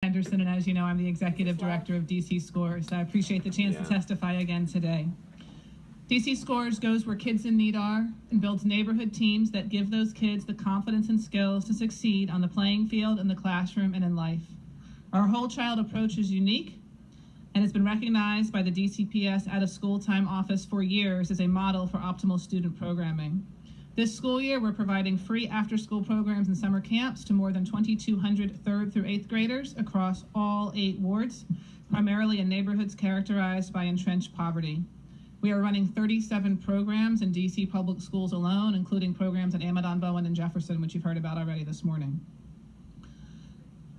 Henderson, and as you know, I'm the Executive Director of DC Scores. I appreciate the chance to testify again today. DC Scores goes where kids in need are and builds neighborhood teams that give those kids the confidence and skills to succeed on the playing field, in the classroom, and in life. Our whole child approach is unique and has been recognized by the DCPS Out of School Time Office for years as a model for optimal student programming. This school year, we're providing free after-school programs and summer camps to more than 2,200 3rd through 8th graders across all 8 wards, primarily in neighborhoods characterized by entrenched poverty. We are running 37 programs in DC public schools alone, including programs in Amadon, Bowen, and Jefferson, which you've heard about already this morning.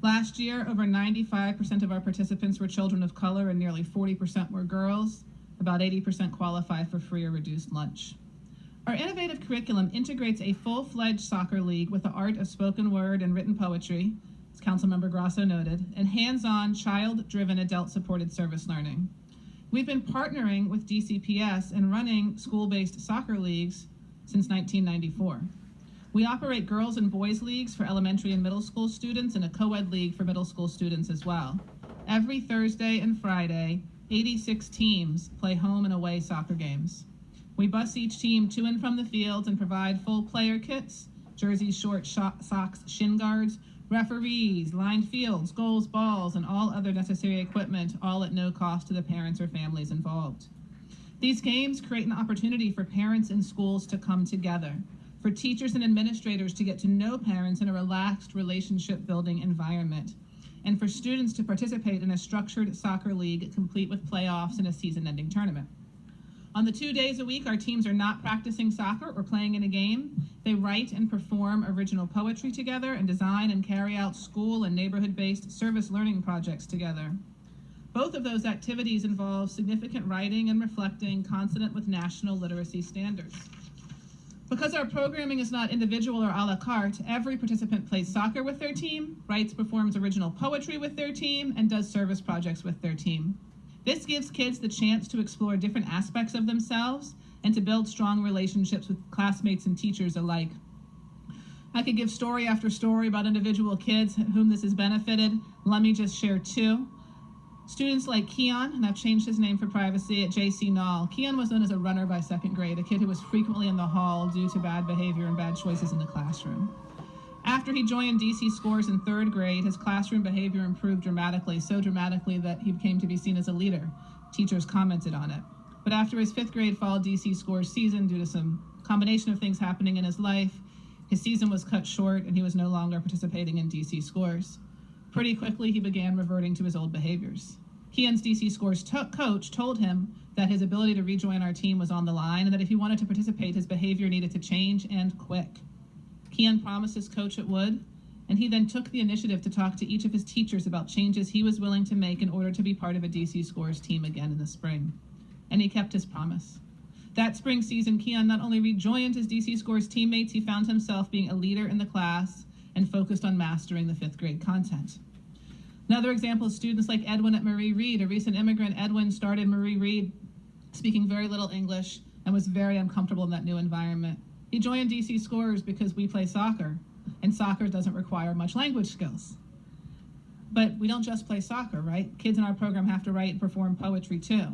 Last year, over 95% of our participants were children of color and nearly 40% were girls. About 80% qualify for free or reduced lunch. Our innovative curriculum integrates a full-fledged soccer league with the art of spoken word and written poetry, as Councilmember Grasso noted, and hands-on, child-driven, adult-supported service learning. We've been partnering with DCPS and running school-based soccer leagues since 1994. We operate girls and boys leagues for elementary and middle school students and a co-ed league for middle school students as well. Every Thursday and Friday, 86 teams play home and away soccer games. We bus each team to and from the fields and provide full player kits, jerseys, shorts, socks, shin guards, referees, lined fields, goals, balls, and all other necessary equipment, all at no cost to the parents or families involved. These games create an opportunity for parents and schools to come together, for teachers and administrators to get to know parents in a relaxed relationship-building environment, and for students to participate in a structured soccer league complete with playoffs and a season-ending tournament. On the 2 days a week, our teams are not practicing soccer or playing in a game. They write and perform original poetry together and design and carry out school and neighborhood-based service learning projects together. Both of those activities involve significant writing and reflecting consonant with national literacy standards. Because our programming is not individual or a la carte, every participant plays soccer with their team, writes, performs original poetry with their team, and does service projects with their team. This gives kids the chance to explore different aspects of themselves and to build strong relationships with classmates and teachers alike. I could give story after story about individual kids whom this has benefited. Let me just share 2. Students like Keon, and I've changed his name for privacy, at J.C. Knoll. Keon was known as a runner by 2nd grade, a kid who was frequently in the hall due to bad behavior and bad choices in the classroom. After he joined DC Scores in 3rd grade, his classroom behavior improved dramatically, so dramatically that he came to be seen as a leader. Teachers commented on it. But after his 5th grade fall DC Scores season, due to some combination of things happening in his life, his season was cut short and he was no longer participating in DC Scores. Pretty quickly, he began reverting to his old behaviors. Keon's DC Scores coach told him that his ability to rejoin our team was on the line and that if he wanted to participate, his behavior needed to change, and quick. Keon promised his coach it would, and he then took the initiative to talk to each of his teachers about changes he was willing to make in order to be part of a DC Scores team again in the spring. And he kept his promise. That spring season, Keon not only rejoined his DC Scores teammates, he found himself being a leader in the class and focused on mastering the 5th grade content. Another example is students like Edwin at Marie Reed. A recent immigrant, Edwin started Marie Reed speaking very little English and was very uncomfortable in that new environment. He joined DC Scores because we play soccer, and soccer doesn't require much language skills. But we don't just play soccer, right? Kids in our program have to write and perform poetry too.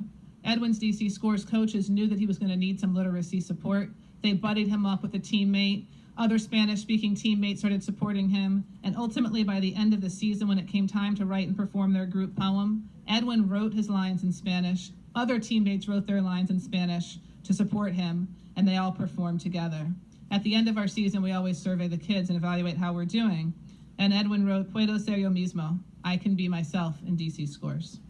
Edwin's DC Scores coaches knew that he was going to need some literacy support. They buddied him up with a teammate. Other Spanish-speaking teammates started supporting him, and ultimately by the end of the season, when it came time to write and perform their group poem, Edwin wrote his lines in Spanish. Other teammates wrote their lines in Spanish to support him, and they all performed together. At the end of our season, we always survey the kids and evaluate how we're doing, and Edwin wrote, "Puedo ser yo mismo," I can be myself, in DC Scores.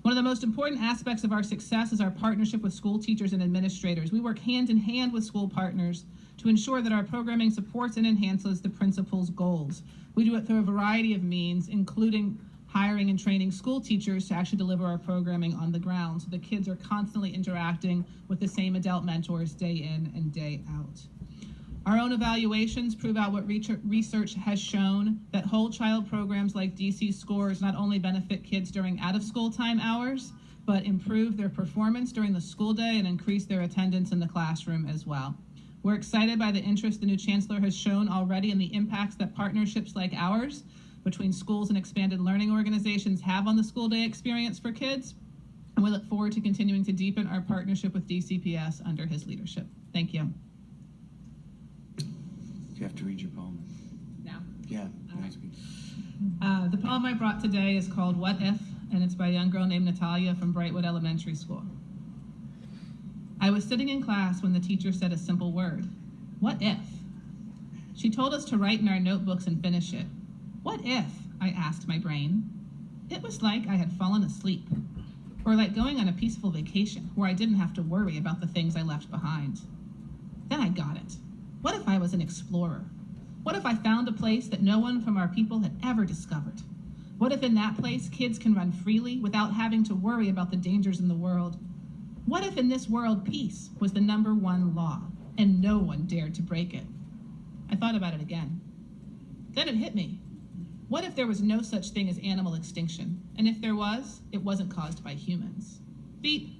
One of the most important aspects of our success is our partnership with school teachers and administrators. We work hand in hand with school partners to ensure that our programming supports and enhances the principal's goals. We do it through a variety of means, including hiring and training school teachers to actually deliver our programming on the ground, so the kids are constantly interacting with the same adult mentors day in and day out. Our own evaluations prove out what research has shown, that whole child programs like DC Scores not only benefit kids during out-of-school time hours, but improve their performance during the school day and increase their attendance in the classroom as well. We're excited by the interest the new chancellor has shown already and the impacts that partnerships like ours between schools and expanded learning organizations have on the school day experience for kids, and we look forward to continuing to deepen our partnership with DCPS under his leadership. Thank you. Do you have to read your poem? Now. Yeah. All That's right. good. The poem I brought today is called What If, and it's by a young girl named Natalia from Brightwood Elementary School. I was sitting in class when the teacher said a simple word, what if? She told us to write in our notebooks and finish it. What if? I asked my brain. It was like I had fallen asleep, or like going on a peaceful vacation where I didn't have to worry about the things I left behind. Then I got it. What if I was an explorer? What if I found a place that no one from our people had ever discovered? What if in that place kids can run freely without having to worry about the dangers in the world? What if in this world peace was the #1 law and no one dared to break it? I thought about it again. Then it hit me. What if there was no such thing as animal extinction? And if there was, it wasn't caused by humans. Beep.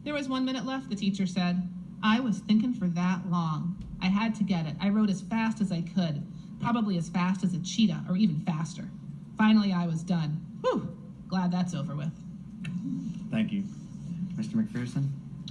There was 1 minute left, the teacher said. I was thinking for that long. I had to get it. I wrote as fast as I could, probably as fast as a cheetah or even faster. Finally, I was done. Whew, glad that's over with. Thank you. Mr. McPherson?